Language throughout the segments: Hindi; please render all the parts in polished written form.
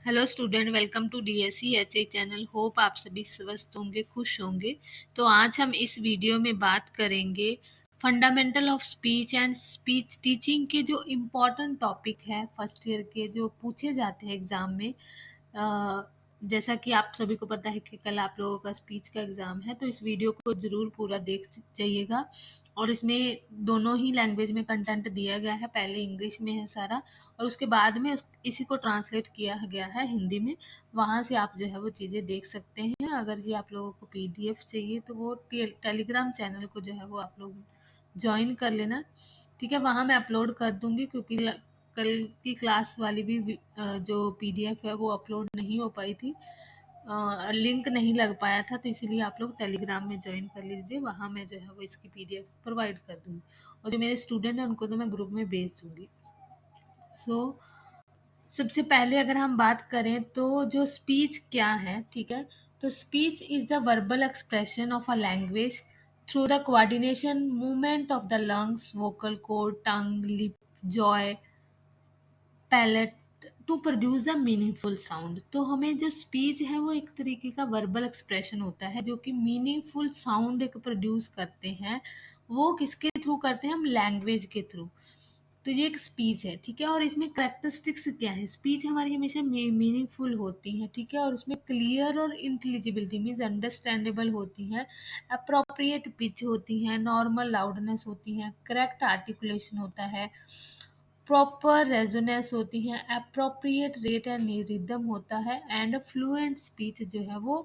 Hello student, welcome to DSC HA channel. Hope आप सभी स्वस्थ होंगे, खुश होंगे। तो आज हम इस वीडियो में बात करेंगे fundamental of speech and speech teaching के जो इम्पोर्टेंट टॉपिक है फर्स्ट ईयर के, जो पूछे जाते हैं एग्जाम में। जैसा कि आप सभी को पता है कि कल आप लोगों का स्पीच का एग्जाम है, तो इस वीडियो को जरूर पूरा देख जाइएगा। और इसमें दोनों ही लैंग्वेज में कंटेंट दिया गया है। पहले इंग्लिश में है सारा, और उसके बाद में इसी को ट्रांसलेट किया गया है हिंदी में। वहाँ से आप जो है वो चीज़ें देख सकते हैं। अगर जी आप लोगों को पीडीएफ चाहिए तो वो टेलीग्राम चैनल को जो है वो आप लोग ज्वाइन कर लेना। ठीक है, वहाँ मैं अपलोड कर दूंगी, क्योंकि कल की क्लास वाली भी जो पीडीएफ है वो अपलोड नहीं हो पाई थी। लिंक नहीं लग पाया था, तो इसीलिए आप लोग टेलीग्राम में ज्वाइन कर लीजिए। वहाँ मैं जो है वो इसकी पीडीएफ प्रोवाइड कर दूँगी, और जो मेरे स्टूडेंट हैं उनको तो मैं ग्रुप में भेज दूँगी। सबसे पहले अगर हम बात करें तो जो स्पीच क्या है, ठीक है। तो speech is the verbal expression of a language through the coordination movement of the lungs, vocal cord, tongue, lip, jaw, palate to produce the meaningful sound. तो हमें जो स्पीच है वो एक तरीके का वर्बल एक्सप्रेशन होता है, जो कि मीनिंगफुल साउंड एक प्रोड्यूस करते हैं। वो किसके थ्रू करते हैं? हम लैंग्वेज के थ्रू। तो ये एक स्पीच है, ठीक है। और इसमें करेक्टरिस्टिक्स क्या है? स्पीच हमारी हमेशा मीनिंगफुल होती है, ठीक है। और उसमें क्लियर और इंटेलिजिबिलिटी मीन्स अंडरस्टैंडेबल होती है, अप्रोप्रिएट पिच होती है, नॉर्मल लाउडनेस होती है, करेक्ट आर्टिकुलेशन होता है, प्रॉपर रेजोनेंस होती है, अप्रोप्रिएट रेट एंड रिदम होता है, एंड फ्लुएंट स्पीच जो है वो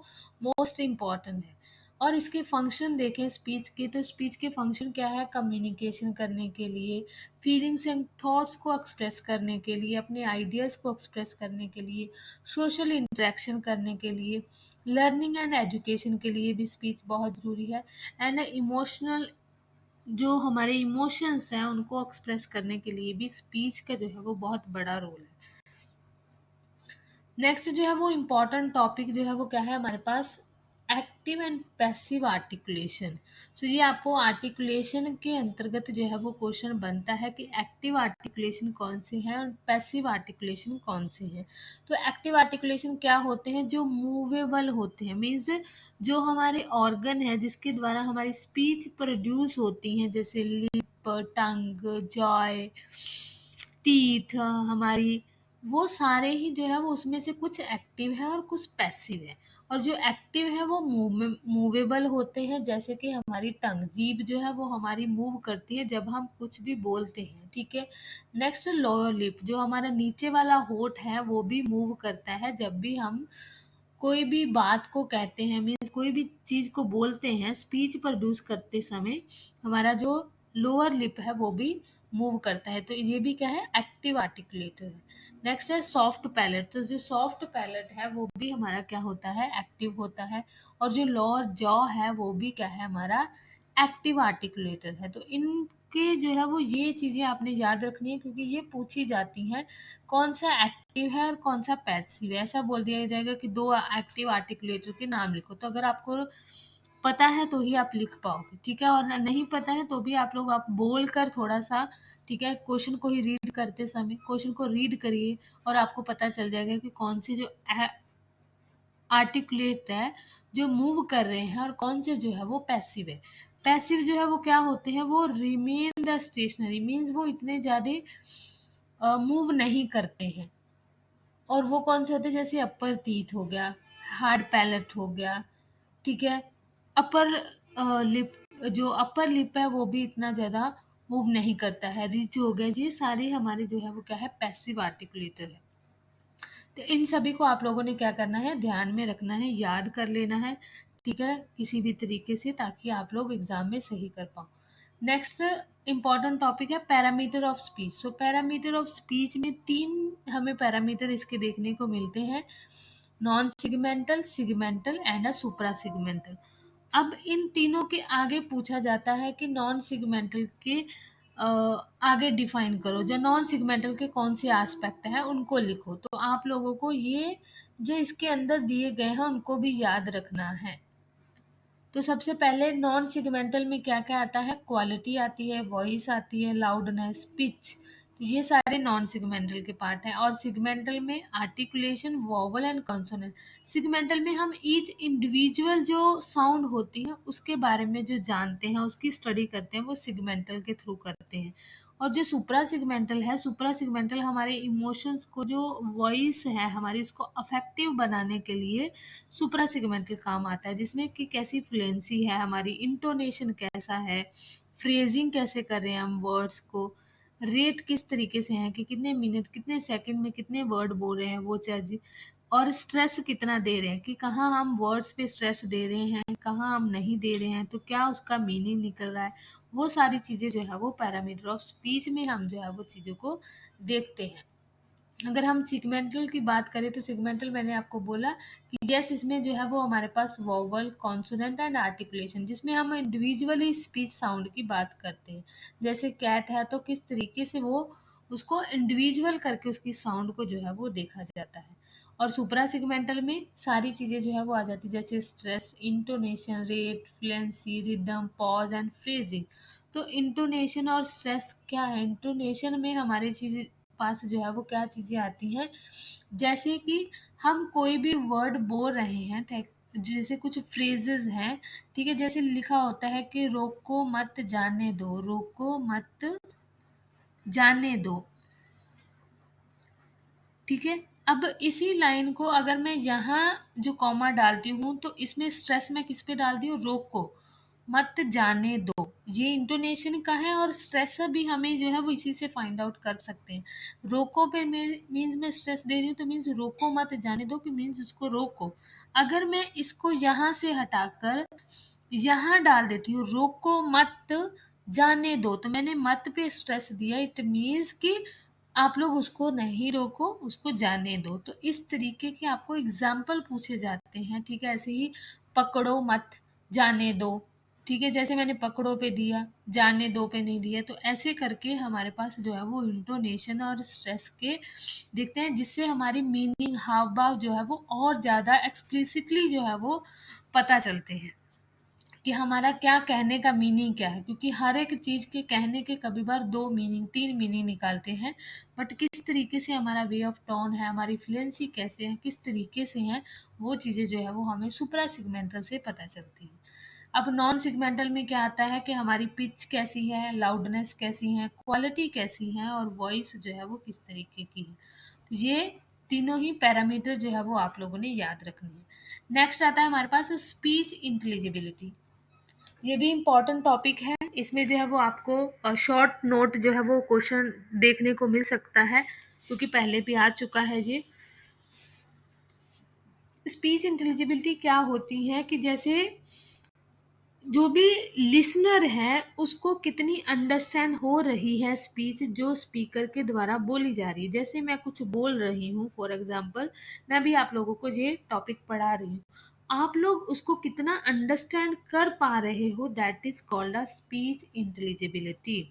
मोस्ट इम्पॉर्टेंट है। और इसके फंक्शन देखें स्पीच के, तो स्पीच के फंक्शन क्या है? कम्युनिकेशन करने के लिए, फीलिंग्स एंड थॉट्स को एक्सप्रेस करने के लिए, अपने आइडियाज़ को एक्सप्रेस करने के लिए, सोशल इंटरेक्शन करने के लिए, लर्निंग एंड एजुकेशन के लिए भी स्पीच बहुत ज़रूरी है, एंड इमोशनल, जो हमारे इमोशंस हैं उनको एक्सप्रेस करने के लिए भी स्पीच का जो है वो बहुत बड़ा रोल है। नेक्स्ट जो है वो इम्पोर्टेंट टॉपिक जो है वो क्या है हमारे पास? Active and passive articulation. So ये आपको आर्टिकुलेशन के अंतर्गत जो है वो क्वेश्चन बनता है कि एक्टिव आर्टिकुलेशन कौन से हैं और पैसिव आर्टिकुलेशन कौन से हैं। तो एक्टिव आर्टिकुलेशन क्या होते हैं? जो मूवेबल होते हैं, मीन्स जो हमारे ऑर्गन है जिसके द्वारा हमारी स्पीच प्रोड्यूस होती हैं, जैसे लिप, टंग, जॉय, टीथ, हमारी, वो सारे ही जो है वो उसमें से कुछ एक्टिव है और कुछ पैसिव है। और जो एक्टिव है वो मूवेबल होते हैं, जैसे कि हमारी टंग, जीभ जो है वो हमारी मूव करती है जब हम कुछ भी बोलते हैं, ठीक है। नेक्स्ट लोअर लिप, जो हमारा नीचे वाला होठ है वो भी मूव करता है जब भी हम कोई भी बात को कहते हैं, मीन्स कोई भी चीज़ को बोलते हैं। स्पीच प्रोड्यूस करते समय हमारा जो लोअर लिप है वो भी मूव करता है, तो ये भी क्या है? एक्टिव आर्टिकुलेटर है। नेक्स्ट है सॉफ्ट पैलेट। तो जो सॉफ्ट पैलेट है वो भी हमारा क्या होता है? एक्टिव होता है। और जो लोअर जॉ है वो भी क्या है? हमारा एक्टिव आर्टिकुलेटर है। तो इनके जो है वो ये चीज़ें आपने याद रखनी है, क्योंकि ये पूछी जाती हैं कौन सा एक्टिव है और कौन सा पैसिव है। ऐसा बोल दिया जाएगा कि दो एक्टिव आर्टिकुलेटर के नाम लिखो, तो अगर आपको पता है तो ही आप लिख पाओगे, ठीक है। और नहीं पता है तो भी आप लोग आप बोल कर थोड़ा सा, ठीक है, क्वेश्चन को ही रीड करते समय क्वेश्चन को रीड करिए, और आपको पता चल जाएगा कि कौन से जो आर्टिकुलेट है जो मूव कर रहे हैं और कौन से जो है वो पैसिव है। पैसिव जो है वो क्या होते हैं? वो रिमेन द स्टेशनरी, मीन्स वो इतने ज़्यादा मूव नहीं करते हैं। और वो कौन से होते हैं? जैसे अपर टीथ हो गया, हार्ड पैलेट हो गया, ठीक है। अपर लिप, जो अपर लिप है वो भी इतना ज़्यादा मूव नहीं करता है। रिच हो गया, ये सारे हमारे जो है वो क्या है? पैसिव आर्टिकुलेटर है। तो इन सभी को आप लोगों ने क्या करना है? ध्यान में रखना है, याद कर लेना है, ठीक है, किसी भी तरीके से, ताकि आप लोग एग्जाम में सही कर पाओ। नेक्स्ट इम्पॉर्टेंट टॉपिक है parameter of speech. So parameter of speech में तीन हमें पैरामीटर इसके देखने को मिलते हैं: non segmental, segmental and a supra segmental. अब इन तीनों के आगे पूछा जाता है कि नॉन सिगमेंटल के अ, आगे डिफाइन करो, जो नॉन सिगमेंटल के कौन से एस्पेक्ट हैं उनको लिखो। तो आप लोगों को ये जो इसके अंदर दिए गए हैं उनको भी याद रखना है। तो सबसे पहले नॉन सिगमेंटल में क्या क्या आता है? क्वालिटी आती है, वॉइस आती है, लाउडनेस, पिच, ये सारे नॉन सिगमेंटल के पार्ट हैं। और सिगमेंटल में articulation, vowel and consonant. Segmental में हम ईच इंडिविजुअल जो साउंड होती है उसके बारे में जो जानते हैं, उसकी स्टडी करते हैं, वो सिगमेंटल के थ्रू करते हैं। और जो सुप्रा सिगमेंटल है, सुप्रा सिगमेंटल हमारे इमोशंस को, जो वॉइस है हमारी, उसको अफेक्टिव बनाने के लिए सुप्रा सिगमेंटल काम आता है, जिसमें कि कैसी फ्लुएंसी है हमारी, इंटोनेशन कैसा है, फ्रेजिंग कैसे कर रहे हैं हम वर्ड्स को, रेट किस तरीके से है कि कितने मिनट, कितने सेकंड में कितने वर्ड बोल रहे हैं वो चीज, और स्ट्रेस कितना दे रहे हैं कि कहाँ हम वर्ड्स पे स्ट्रेस दे रहे हैं, कहाँ हम नहीं दे रहे हैं, तो क्या उसका मीनिंग निकल रहा है। वो सारी चीज़ें जो है वो पैरामीटर ऑफ स्पीच में हम जो है वो चीज़ों को देखते हैं। अगर हम सिगमेंटल की बात करें तो सिगमेंटल मैंने आपको बोला कि यस, इसमें जो है वो हमारे पास वोवल, कॉन्सोनेंट एंड आर्टिकुलेशन, जिसमें हम इंडिविजुअली स्पीच साउंड की बात करते हैं। जैसे कैट है तो किस तरीके से वो उसको इंडिविजुअल करके उसकी साउंड को जो है वो देखा जाता है। और सुप्रा सिगमेंटल में सारी चीज़ें जो है वो आ जाती है, जैसे stress, intonation, rate, fluency, rhythm, pause and phrasing. तो इंटोनेशन और स्ट्रेस क्या है, इंटोनेशन में हमारे चीज़ पास जो है वो क्या चीज़ें आती हैं, जैसे कि हम कोई भी वर्ड बोल रहे हैं, ठीक, जैसे कुछ फ्रेजेस हैं, ठीक है, जैसे लिखा होता है कि रोको मत जाने दो, रोको मत जाने दो, ठीक है। अब इसी लाइन को अगर मैं यहाँ जो कॉमा डालती हूँ तो इसमें स्ट्रेस मैं किस पे डाल दी हूँ, रोको मत जाने दो। ये इंटोनेशन का है, और स्ट्रेस भी हमें जो है वो इसी से फाइंड आउट कर सकते हैं। रोको पे मीन्स मैं स्ट्रेस दे रही हूँ, तो मीन्स रोको मत जाने दो कि मीन्स उसको रोको। अगर मैं इसको यहाँ से हटाकर यहाँ डाल देती हूँ रोको मत जाने दो, तो मैंने मत पे स्ट्रेस दिया, इट मीन्स कि आप लोग उसको नहीं रोको, उसको जाने दो। तो इस तरीके के आपको एग्जाम्पल पूछे जाते हैं, ठीक है। ऐसे ही पकड़ो मत जाने दो, ठीक है, जैसे मैंने पकड़ो पे दिया, जाने दो पे नहीं दिया। तो ऐसे करके हमारे पास जो है वो इंटोनेशन और स्ट्रेस के दिखते हैं, जिससे हमारी मीनिंग, हाव भाव जो है वो और ज़्यादा एक्सप्लिसिटली जो है वो पता चलते हैं कि हमारा क्या कहने का मीनिंग क्या है। क्योंकि हर एक चीज़ के कहने के कभी बार 2 मीनिंग, 3 मीनिंग निकालते हैं, बट किस तरीके से हमारा वे ऑफ टोन है, हमारी फ्लुएंसी कैसे है, किस तरीके से है, वो चीज़ें जो है वो हमें सुप्रा सिगमेंटल से पता चलती हैं। अब नॉन सिगमेंटल में क्या आता है कि हमारी पिच कैसी है, लाउडनेस कैसी है, क्वालिटी कैसी है, और वॉइस जो है वो किस तरीके की है। तो ये तीनों ही पैरामीटर जो है वो आप लोगों ने याद रखनी है। नेक्स्ट आता है हमारे पास स्पीच इंटेलिजिबिलिटी। ये भी इम्पोर्टेंट टॉपिक है। इसमें जो है वो आपको शॉर्ट नोट जो है वो क्वेश्चन देखने को मिल सकता है, क्योंकि पहले भी आ चुका है ये। स्पीच इंटेलिजिबिलिटी क्या होती है कि जैसे जो भी लिसनर है उसको कितनी अंडरस्टैंड हो रही है स्पीच जो स्पीकर के द्वारा बोली जा रही है। जैसे मैं कुछ बोल रही हूँ, फॉर एग्जांपल मैं भी आप लोगों को ये टॉपिक पढ़ा रही हूँ, आप लोग उसको कितना अंडरस्टैंड कर पा रहे हो, that is called a speech intelligibility.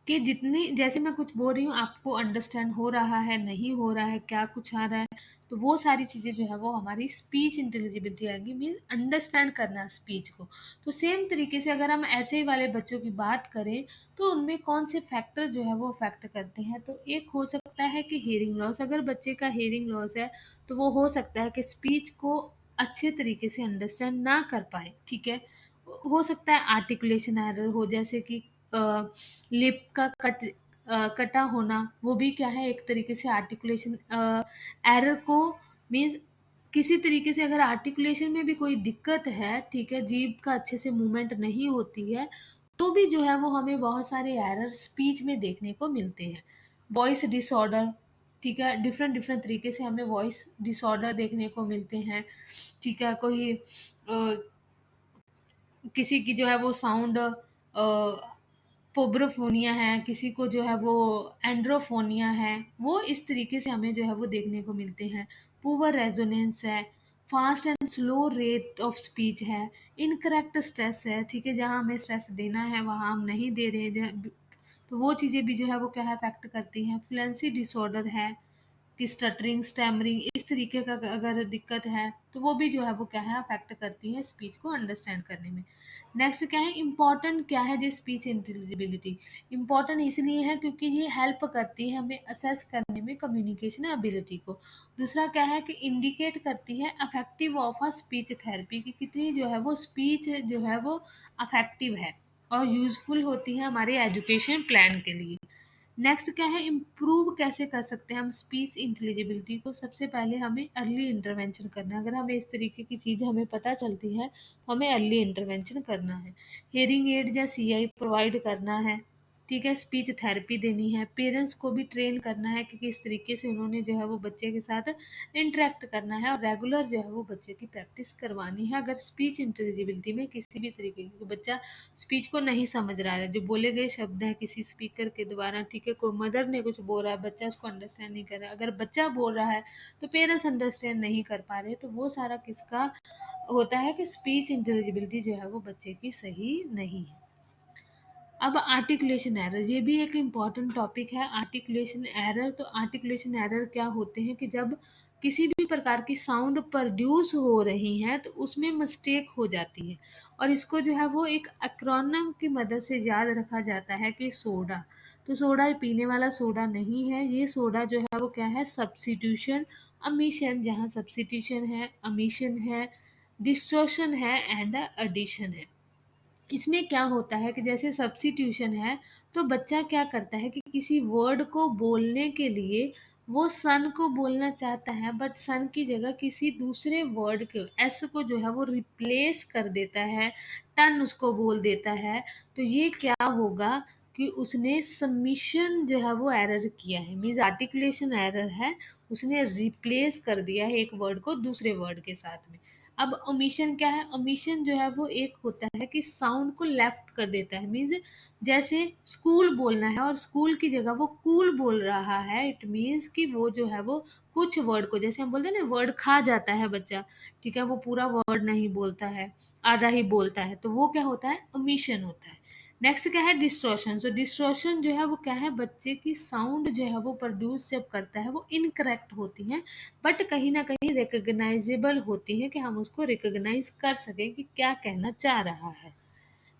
कि जितनी, जैसे मैं कुछ बोल रही हूँ आपको अंडरस्टैंड हो रहा है, नहीं हो रहा है, क्या कुछ आ रहा है, तो वो सारी चीज़ें जो है वो हमारी स्पीच इंटेलिजिबिलिटी आएगी, मीन अंडरस्टैंड करना स्पीच को। तो सेम तरीके से अगर हम एचआई वाले बच्चों की बात करें तो उनमें कौन से फैक्टर जो है वो अफेक्ट करते हैं, तो एक हो सकता है कि हियरिंग लॉस। अगर बच्चे का हियरिंग लॉस है तो वो हो सकता है कि स्पीच को अच्छे तरीके से अंडरस्टैंड ना कर पाए, ठीक है। हो सकता है आर्टिकुलेशन एरर हो, जैसे कि लिप का कटा होना, वो भी क्या है, एक तरीके से आर्टिकुलेशन एरर को, मीन्स किसी तरीके से अगर आर्टिकुलेशन में भी कोई दिक्कत है, ठीक है, जीभ का अच्छे से मूवमेंट नहीं होती है, तो भी जो है वो हमें बहुत सारे एरर स्पीच में देखने को मिलते हैं। वॉइस डिसऑर्डर, ठीक है, डिफरेंट डिफरेंट तरीके से हमें वॉइस डिसऑर्डर देखने को मिलते हैं, ठीक है। कोई किसी की जो है वो साउंड पोब्रोफोनिया है, किसी को जो है वो एंड्रोफोनिया है, वो इस तरीके से हमें जो है वो देखने को मिलते हैं। पुअर रेजोनेंस है, fast and slow rate of speech है, इनकरेक्ट स्ट्रेस है, ठीक है, जहाँ हमें स्ट्रेस देना है वहाँ हम नहीं दे रहे हैं, तो वो चीज़ें भी जो है वो क्या है, अफेक्ट करती हैं। फ्लुएंसी डिसऑर्डर है, कि स्टटरिंग, स्टैमरिंग इस तरीके का अगर दिक्कत है तो वो भी जो है वो क्या है अफेक्ट करती है स्पीच को अंडरस्टैंड करने में। नेक्स्ट क्या है इम्पॉर्टेंट क्या है जो स्पीच इंटेलिजिबिलिटी, इम्पॉर्टेंट इसलिए है क्योंकि ये हेल्प करती है हमें असेस करने में कम्युनिकेशन एबिलिटी को। दूसरा क्या है कि इंडिकेट करती है affective of a speech therapy की कितनी जो है वो स्पीच जो है वो अफेक्टिव है और यूजफुल होती है हमारे एजुकेशन प्लान के लिए। नेक्स्ट क्या है इम्प्रूव कैसे कर सकते हैं हम स्पीच इंटेलिजिबिलिटी को। सबसे पहले हमें अर्ली इंटरवेंशन करना है। अगर हमें इस तरीके की चीज़ हमें पता चलती है तो हमें अर्ली इंटरवेंशन करना है। हेयरिंग एड या सीआई प्रोवाइड करना है, ठीक है, स्पीच थेरेपी देनी है, पेरेंट्स को भी ट्रेन करना है कि किस तरीके से उन्होंने जो है वो बच्चे के साथ इंटरेक्ट करना है और रेगुलर जो है वो बच्चे की प्रैक्टिस करवानी है। अगर स्पीच इंटेलिजिबिलिटी में किसी भी तरीके की बच्चा स्पीच को नहीं समझ रहा है, जो बोले गए शब्द हैं किसी स्पीकर के द्वारा, ठीक है, कोई मदर ने कुछ बोला है बच्चा उसको अंडरस्टैंड नहीं कर रहा है, अगर बच्चा बोल रहा है तो पेरेंट्स अंडरस्टैंड नहीं कर पा रहे, तो वो सारा किसका होता है कि स्पीच इंटेलिजिबिलिटी जो है वो बच्चे की सही नहीं है। अब आर्टिकुलेशन एरर, ये भी एक इम्पॉर्टेंट टॉपिक है। आर्टिकुलेशन एरर, तो आर्टिकुलेशन एरर क्या होते हैं कि जब किसी भी प्रकार की साउंड प्रोड्यूस हो रही है तो उसमें मिस्टेक हो जाती है और इसको जो है वो एक एक्रोनिम की मदद से याद रखा जाता है कि सोडा। तो सोडा ये पीने वाला सोडा नहीं है, ये सोडा जो है वो क्या है सब्स्टिट्यूशन, अमीशन, जहाँ सब्स्टिट्यूशन है, अमीशन है, डिस्टोर्शन है एंड एडिशन है। इसमें क्या होता है कि जैसे सब्स्टिट्यूशन है तो बच्चा क्या करता है कि किसी वर्ड को बोलने के लिए वो सन को बोलना चाहता है बट सन की जगह किसी दूसरे वर्ड के एस को जो है वो रिप्लेस कर देता है, टन उसको बोल देता है। तो ये क्या होगा कि उसने सबमिशन जो है वो एरर किया है, मीन्स आर्टिकुलेशन एरर है, उसने रिप्लेस कर दिया है एक वर्ड को दूसरे वर्ड के साथ में। अब ओमिशन क्या है, ओमिशन जो है वो एक होता है कि साउंड को लेफ्ट कर देता है, मीन्स जैसे स्कूल बोलना है और स्कूल की जगह वो कूल बोल रहा है, इट मीन्स कि वो जो है वो कुछ वर्ड को, जैसे हम बोलते हैं ना वर्ड खा जाता है बच्चा, ठीक है, वो पूरा वर्ड नहीं बोलता है, आधा ही बोलता है, तो वो क्या होता है ओमिशन होता है। नेक्स्ट क्या है डिस्टॉर्शन, सो डिस्टॉर्शन जो है वो क्या है बच्चे की साउंड जो है वो प्रोड्यूस जब करता है वो इनकरेक्ट होती है बट कहीं ना कहीं रिकग्नाइजेबल होती है कि हम उसको रिकग्नाइज कर सकें कि क्या कहना चाह रहा है।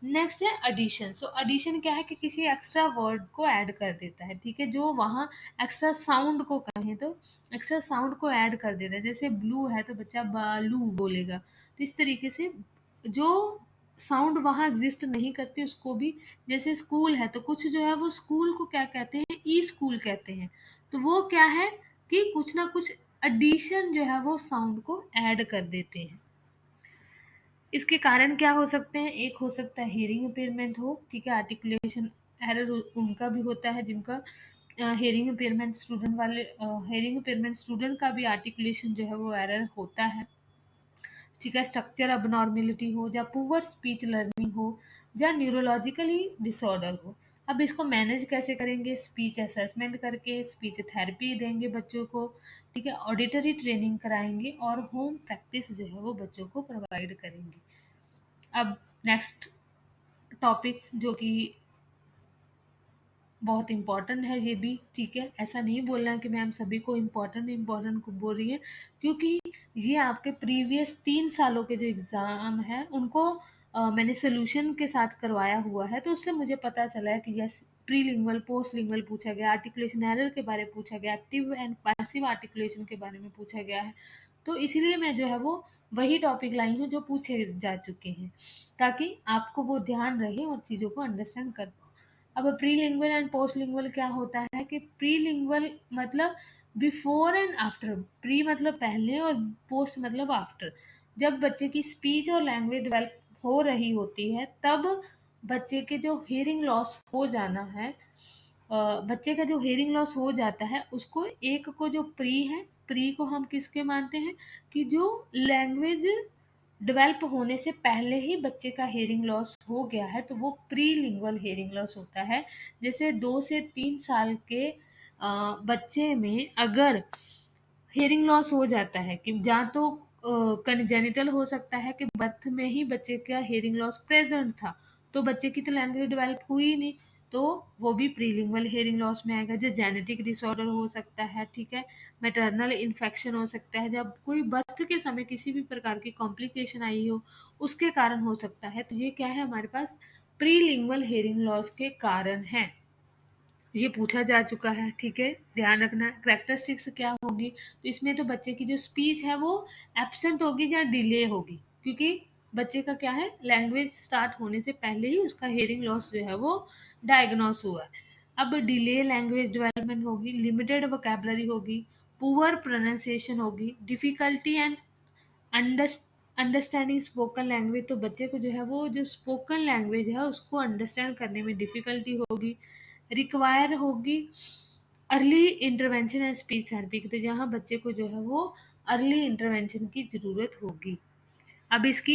नेक्स्ट है एडिशन, सो एडिशन क्या है कि किसी एक्स्ट्रा वर्ड को ऐड कर देता है, ठीक है, जो वहाँ एक्स्ट्रा साउंड को कहें तो एक्स्ट्रा साउंड को ऐड कर देता है, जैसे ब्लू है तो बच्चा बालू बोलेगा, तो इस तरीके से जो साउंड वहाँ एग्जिस्ट नहीं करती उसको भी, जैसे स्कूल है तो कुछ जो है वो स्कूल को क्या कहते हैं ई स्कूल कहते हैं, तो वो क्या है कि कुछ ना कुछ एडिशन जो है वो साउंड को ऐड कर देते हैं। इसके कारण क्या हो सकते हैं, एक हो सकता है हियरिंग इम्पेयरमेंट हो, ठीक है, आर्टिकुलेशन एरर उनका भी होता है जिनका हियरिंग इम्पेयरमेंट स्टूडेंट वाले, हियरिंग इम्पेयरमेंट स्टूडेंट का भी आर्टिकुलेशन जो है वो एरर होता है, ठीक है, स्ट्रक्चर अबनॉर्मेलिटी हो या पुअर स्पीच लर्निंग हो या न्यूरोलॉजिकली डिसऑर्डर हो। अब इसको मैनेज कैसे करेंगे, स्पीच असेसमेंट करके, स्पीच थेरेपी देंगे बच्चों को, ठीक है, ऑडिटरी ट्रेनिंग कराएंगे और होम प्रैक्टिस जो है वो बच्चों को प्रोवाइड करेंगे। अब नेक्स्ट टॉपिक जो कि बहुत इम्पोर्टेंट है ये भी, ठीक है, ऐसा नहीं बोलना है कि मैम सभी को इम्पोर्टेंट इम्पोर्टेंट को बोल रही है, क्योंकि ये आपके प्रीवियस 3 सालों के जो एग्ज़ाम हैं उनको मैंने सोल्यूशन के साथ करवाया हुआ है, तो उससे मुझे पता चला है कि यस प्रीलिंगुअल पोस्ट लिंगुअल पूछा गया, आर्टिकुलेशन एरर के बारे में पूछा गया, एक्टिव एंड पैसिव आर्टिकुलेशन के बारे में पूछा गया है, तो इसीलिए मैं जो है वो वही टॉपिक लाई हूँ जो पूछे जा चुके हैं, ताकि आपको वो ध्यान रहे और चीज़ों को अंडरस्टैंड कर पाओ। अब प्रीलिंगुअल एंड पोस्ट लिंगुअल क्या होता है कि प्रीलिंगुअल मतलब बिफोर एंड आफ्टर, प्री मतलब पहले और पोस्ट मतलब आफ्टर, जब बच्चे की स्पीच और लैंग्वेज डेवलप हो रही होती है तब बच्चे के जो हियरिंग लॉस हो जाना है, बच्चे का जो हियरिंग लॉस हो जाता है उसको एक को जो प्री है, प्री को हम किसके मानते हैं कि जो लैंग्वेज डेवलप होने से पहले ही बच्चे का हियरिंग लॉस हो गया है तो वो प्रीलिंगुअल हियरिंग लॉस होता है। जैसे 2 से 3 साल के बच्चे में अगर हियरिंग लॉस हो जाता है कि या तो कंजेनिटल हो सकता है कि बर्थ में ही बच्चे का हियरिंग लॉस प्रेजेंट था तो बच्चे की तो लैंग्वेज डेवलप हुई ही नहीं, तो वो भी प्रीलिंगुअल हेयरिंग लॉस में आएगा। जो जेनेटिक डिसऑर्डर हो सकता है, ठीक है, मैटरनल इन्फेक्शन हो सकता है, जब कोई बर्थ के समय किसी भी प्रकार की कॉम्प्लिकेशन आई हो उसके कारण हो सकता है। तो ये क्या है, हमारे पास प्रीलिंगुअल हेयरिंग लॉस के कारण है। ये पूछा जा चुका है, ठीक है, ध्यान रखना। कैरेक्टरिस्टिक्स क्या होगी, तो इसमें तो बच्चे की जो स्पीच है वो एब्सेंट होगी या डिले होगी, क्योंकि बच्चे का क्या है, लैंग्वेज स्टार्ट होने से पहले ही उसका हेयरिंग लॉस जो है वो डायग्नोस हुआ है। अब डिले लैंग्वेज डेवलपमेंट होगी, लिमिटेड वोकैबुलरी होगी, पुअर प्रोनाउंसिएशन होगी, difficulty and understanding spoken language, तो बच्चे को जो है वो जो स्पोकन लैंग्वेज है उसको अंडरस्टैंड करने में डिफिकल्टी होगी। रिक्वायर होगी early intervention and speech therapy की, तो जहाँ बच्चे को जो है वो अर्ली इंटरवेंशन की ज़रूरत होगी। अब इसकी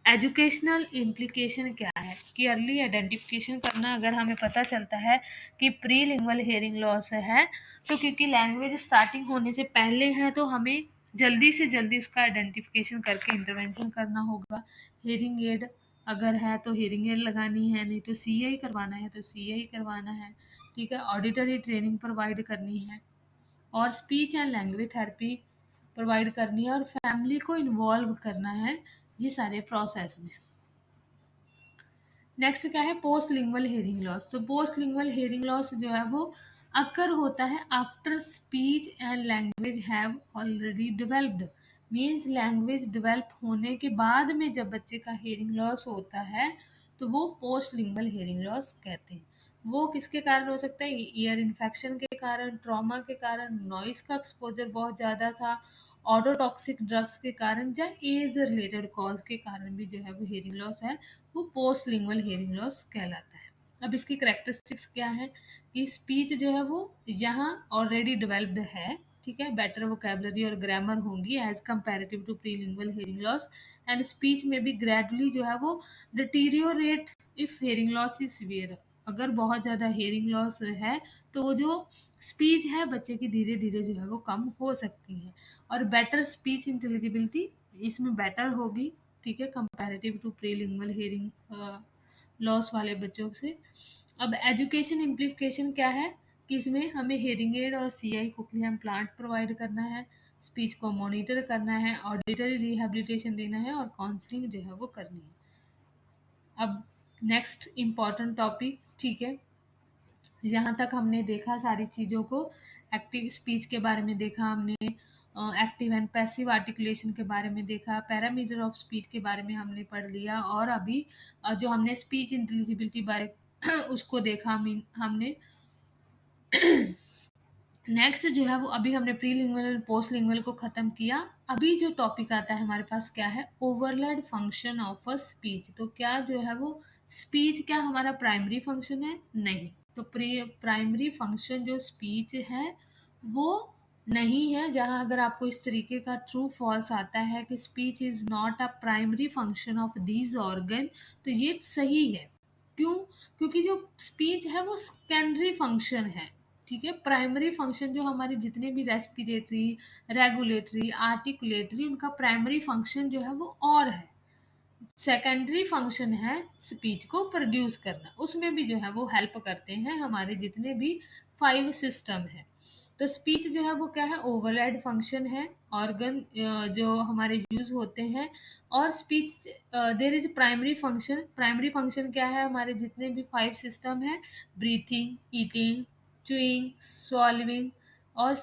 एजुकेशनल इम्प्लीकेशन क्या है, कि अर्ली आइडेंटिफिकेशन करना, अगर हमें पता चलता है कि प्री लिंगुअल हेयरिंग लॉस है, तो क्योंकि लैंग्वेज स्टार्टिंग होने से पहले है तो हमें जल्दी से जल्दी उसका आइडेंटिफिकेशन करके इंटरवेंशन करना होगा। हेयरिंग एड अगर है तो हेयरिंग एड लगानी है, नहीं तो सीआई करवाना है तो सीआई करवाना है, ठीक है, ऑडिटरी ट्रेनिंग प्रोवाइड करनी है, और speech and language therapy provide करनी है, और फैमिली को इन्वॉल्व करना है ये सारे प्रोसेस में। नेक्स्ट क्या है, पोस्ट लिंगुअल हेयरिंग लॉस। तो पोस्ट लिंगुअल हेयरिंग लॉस जो है वो अकर होता है after speech and language have already developed, means language develop होने के बाद में जब बच्चे का हेयरिंग लॉस होता है तो वो पोस्ट लिंगुअल हेयरिंग लॉस कहते हैं। वो किसके कारण हो सकता है, ईयर इन्फेक्शन के कारण, ट्रॉमा के कारण, नॉइस का एक्सपोजर बहुत ज़्यादा था, ऑटोटॉक्सिक ड्रग्स के कारण, या एज रिलेटेड कॉज के कारण भी जो है वो हेयरिंग लॉस है वो पोस्ट लिंगुअल हेयरिंग लॉस कहलाता है। अब इसकी करेक्टरिस्टिक्स क्या है, कि स्पीच जो है वो यहाँ ऑलरेडी डेवलप्ड है, ठीक है, बेटर वोकैबुलरी और ग्रामर होंगी as comparative to prelingual hearing loss, and speech में भी ग्रेजुअली जो है वो deteriorate if hearing loss is severe. अगर बहुत ज़्यादा हेयरिंग लॉस है तो वो जो स्पीच है बच्चे की धीरे धीरे जो है वो कम हो सकती है, और बेटर स्पीच इंटेलिजिबिलिटी इसमें बेटर होगी, ठीक है, कंपैरेटिव टू प्रीलिंगुअल हेयरिंग लॉस वाले बच्चों से। अब एजुकेशन इम्प्लीकेशन क्या है, कि इसमें हमें हेयरिंग एड और सीआई कोक्लियर इम्प्लांट प्रोवाइड करना है, स्पीच को मॉनिटर करना है, ऑडिटरी रिहैबिलिटेशन देना है, और काउंसलिंग जो है वो करनी है। अब नेक्स्ट इम्पॉर्टेंट टॉपिक, ठीक है, यहाँ तक हमने देखा सारी चीज़ों को, एक्टिव स्पीच के बारे में देखा हमने, एक्टिव एंड पैसिव आर्टिकुलेशन के बारे में देखा, पैरामीटर ऑफ स्पीच के बारे में हमने पढ़ लिया, और अभी जो हमने स्पीच इंटेलिजिबिलिटी बारे उसको देखा हमने। नेक्स्ट जो है वो अभी हमने प्री लिंगुअल और पोस्ट लिंगुअल को ख़त्म किया। अभी जो टॉपिक आता है हमारे पास क्या है, ओवरलेड फंक्शन ऑफ अ स्पीच। तो क्या जो है वो स्पीच क्या हमारा प्राइमरी फंक्शन है, नहीं, तो प्राइमरी फंक्शन जो स्पीच है वो नहीं है। जहाँ अगर आपको इस तरीके का ट्रू फॉल्स आता है कि speech is not a primary function of these organ, तो ये सही है। क्यों, क्योंकि जो स्पीच है वो सेकेंडरी फंक्शन है, ठीक है, प्राइमरी फंक्शन जो हमारे जितने भी रेस्पिरेटरी, रेगुलेटरी, आर्टिकुलेटरी, उनका प्राइमरी फंक्शन जो है वो और है। सेकेंडरी फंक्शन है स्पीच को प्रोड्यूस करना, उसमें भी जो है वो हेल्प करते हैं हमारे जितने भी 5 सिस्टम है। तो स्पीच जो है वो क्या है, ओवरराइड फंक्शन है, ऑर्गन जो हमारे यूज होते हैं, और speech there is primary function. Primary function क्या है, हमारे जितने भी 5 सिस्टम है, ब्रीथिंग, ईटिंग, च्यूइंग, सॉल्विंग, और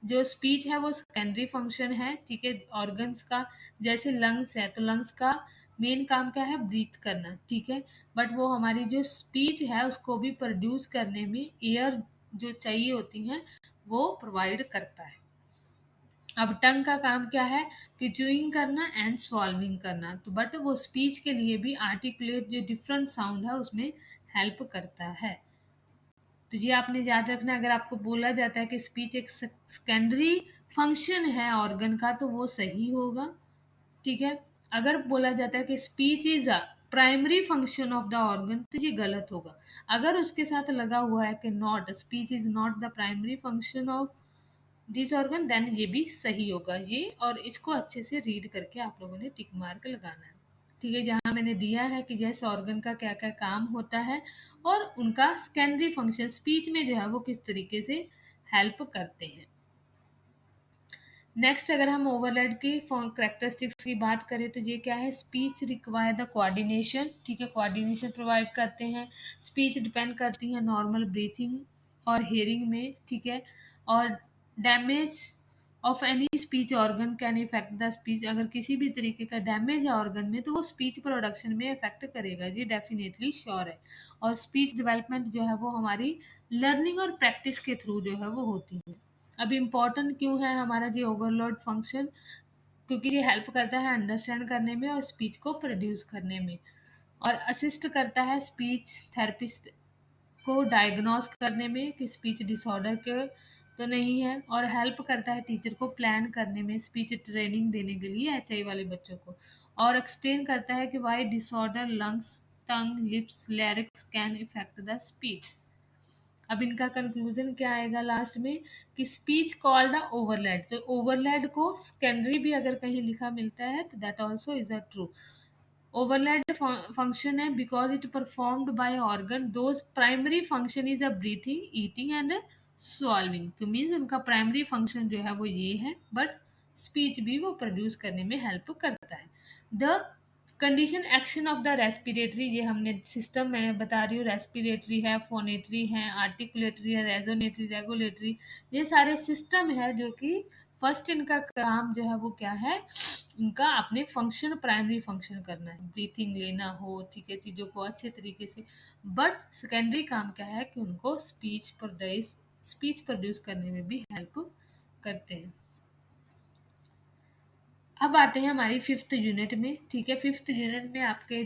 जो स्पीच है वो सेकेंडरी फंक्शन है, ठीक है, ऑर्गन्स का। जैसे लंग्स है तो लंग्स का मेन काम क्या है, ब्रीथ करना, ठीक है, बट वो हमारी जो स्पीच है उसको भी प्रोड्यूस करने में एयर जो चाहिए होती हैं वो प्रोवाइड करता है। अब टंग का काम क्या है, कि च्यूइंग करना एंड सॉल्विंग करना, तो बट वो स्पीच के लिए भी आर्टिकुलेट जो डिफरेंट साउंड है उसमें हेल्प करता है। तो ये आपने याद रखना, अगर आपको बोला जाता है कि स्पीच एक सेकेंडरी फंक्शन है ऑर्गन का तो वो सही होगा, ठीक है। अगर बोला जाता है कि speech is a primary function of the organ तो ये गलत होगा। अगर उसके साथ लगा हुआ है कि not, speech is not the primary function of this organ, then ये भी सही होगा। ये और इसको अच्छे से रीड करके आप लोगों ने टिक मार्क लगाना है। ठीक है, जहाँ मैंने दिया है कि जैसे ऑर्गन का क्या क्या काम होता है और उनका सेकेंडरी फंक्शन स्पीच में जो है वो किस तरीके से हेल्प करते हैं। नेक्स्ट अगर हम ओवरलैड की करेक्टरिस्टिक्स की बात करें तो ये क्या है, स्पीच रिक्वायर द कोऑर्डिनेशन, ठीक है, कोऑर्डिनेशन प्रोवाइड करते हैं। स्पीच डिपेंड करती है नॉर्मल ब्रीथिंग और हेयरिंग में, ठीक है। और damage of any speech organ can affect the speech, अगर किसी भी तरीके का डैमेज है ऑर्गन में तो वो स्पीच प्रोडक्शन में इफेक्ट करेगा, ये डेफिनेटली श्योर है। और स्पीच डेवलपमेंट जो है वो हमारी लर्निंग और प्रैक्टिस के थ्रू जो है वो होती है। अब इम्पॉर्टेंट क्यों है हमारा ये ओवरलोड फंक्शन, क्योंकि ये हेल्प करता है अंडरस्टैंड करने में और स्पीच को प्रोड्यूस करने में, और असिस्ट करता है स्पीच थेरेपिस्ट को डायग्नोस करने में कि स्पीच डिसऑर्डर के तो नहीं है, और हेल्प करता है टीचर को प्लान करने में स्पीच ट्रेनिंग देने के लिए एचआई वाले बच्चों को, और एक्सप्लेन करता है कि why disorder lungs tongue lips larynx can affect the speech. अब इनका कंक्लूजन क्या आएगा लास्ट में कि स्पीच कॉल्ड द ओवरलैड, तो ओवरलैड को सेकेंडरी भी अगर कहीं लिखा मिलता है तो that also is a true. Overlaid function है because it performed by organ those primary function is a breathing eating and swallowing, तो मीन्स उनका प्राइमरी फंक्शन जो है वो ये है, बट स्पीच भी वो प्रोड्यूस करने में हेल्प करता है। The condition action of the respiratory, ये हमने सिस्टम में बता रही हूँ, रेस्पिरेटरी है, फोनेटरी है, आर्टिकुलेटरी है, रेजोनेटरी, रेगुलेटरी, ये सारे सिस्टम है जो कि फर्स्ट इनका काम जो है वो क्या है, उनका अपने फंक्शन प्राइमरी फंक्शन करना है, ब्रीथिंग लेना हो, ठीक है, चीज़ों को अच्छे तरीके से, बट सेकेंडरी काम क्या है कि उनको स्पीच प्रोड्यूस करने में भी हेल्प करते हैं। अब आते हैं हमारी फिफ्थ यूनिट में, ठीक है। फिफ्थ यूनिट में आपके